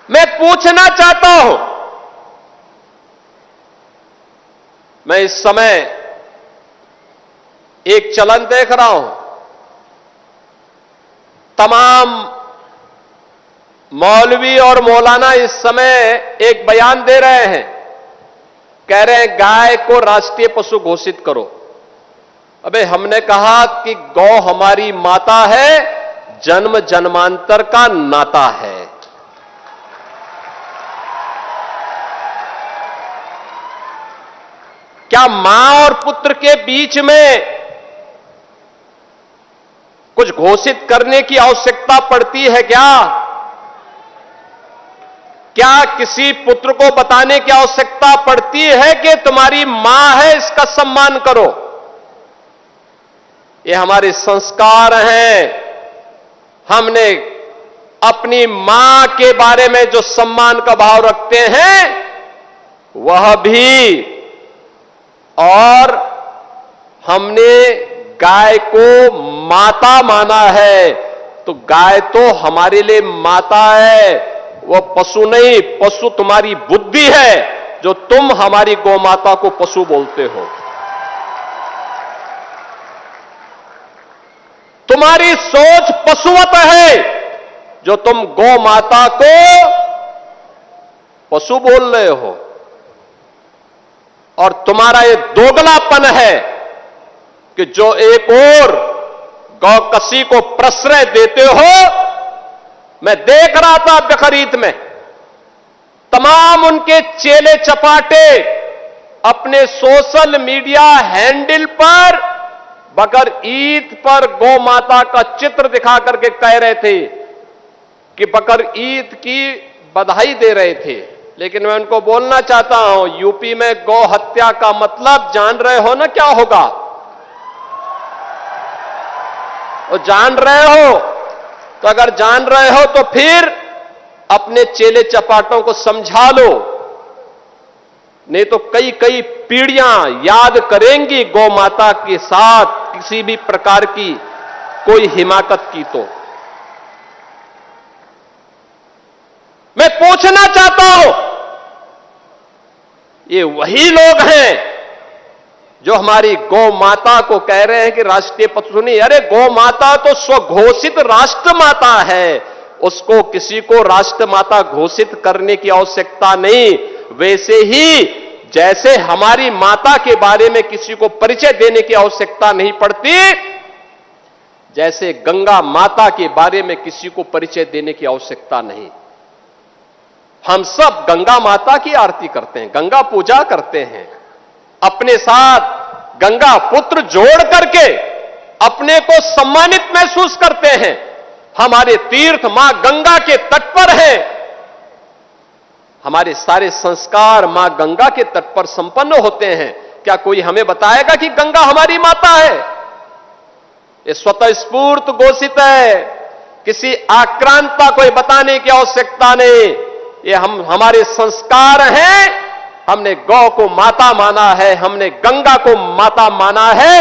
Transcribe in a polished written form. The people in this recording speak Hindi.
मैं पूछना चाहता हूं, मैं इस समय एक चलन देख रहा हूं, तमाम मौलवी और मौलाना इस समय एक बयान दे रहे हैं, कह रहे हैं गाय को राष्ट्रीय पशु घोषित करो। अबे हमने कहा कि गौ हमारी माता है, जन्म जन्मांतर का नाता है। क्या मां और पुत्र के बीच में कुछ घोषित करने की आवश्यकता पड़ती है क्या? क्या किसी पुत्र को बताने की आवश्यकता पड़ती है कि तुम्हारी मां है, इसका सम्मान करो? ये हमारे संस्कार हैं। हमने अपनी मां के बारे में जो सम्मान का भाव रखते हैं वह भी, और हमने गाय को माता माना है, तो गाय तो हमारे लिए माता है, वह पशु नहीं। पशु तुम्हारी बुद्धि है जो तुम हमारी गौ माता को पशु बोलते हो। तुम्हारी सोच पशुवत है जो तुम गौ माता को पशु बोल रहे हो, और तुम्हारा ये दोगलापन है कि जो एक और गौकसी को प्रश्रय देते हो। मैं देख रहा था बकरीद में तमाम उनके चेले चपाटे अपने सोशल मीडिया हैंडल पर बकर ईद पर गौ माता का चित्र दिखा करके कह रहे थे कि बकर ईद की बधाई दे रहे थे। लेकिन मैं उनको बोलना चाहता हूं, यूपी में गौ हत्या का मतलब जान रहे हो ना क्या होगा? और जान रहे हो तो अगर जान रहे हो तो फिर अपने चेले चपाटों को समझा लो, नहीं तो कई कई पीढ़ियां याद करेंगी गौ माता के साथ किसी भी प्रकार की कोई हिमाकत की। तो मैं पूछना चाहता हूं, ये वही लोग हैं जो हमारी गौ माता को कह रहे हैं कि राष्ट्रीय पशु नहीं। अरे गौ माता तो स्वघोषित राष्ट्र माता है, उसको किसी को राष्ट्र माता घोषित करने की आवश्यकता नहीं। वैसे ही जैसे हमारी माता के बारे में किसी को परिचय देने की आवश्यकता नहीं पड़ती, जैसे गंगा माता के बारे में किसी को परिचय देने की आवश्यकता नहीं। हम सब गंगा माता की आरती करते हैं, गंगा पूजा करते हैं, अपने साथ गंगा पुत्र जोड़ करके अपने को सम्मानित महसूस करते हैं। हमारे तीर्थ मां गंगा के तट पर हैं, हमारे सारे संस्कार मां गंगा के तट पर संपन्न होते हैं। क्या कोई हमें बताएगा कि गंगा हमारी माता है? ये स्वतः स्फूर्त घोषित है, किसी आक्रांता को बताने की आवश्यकता नहीं। ये हमारे संस्कार हैं। हमने गौ को माता माना है, हमने गंगा को माता माना है,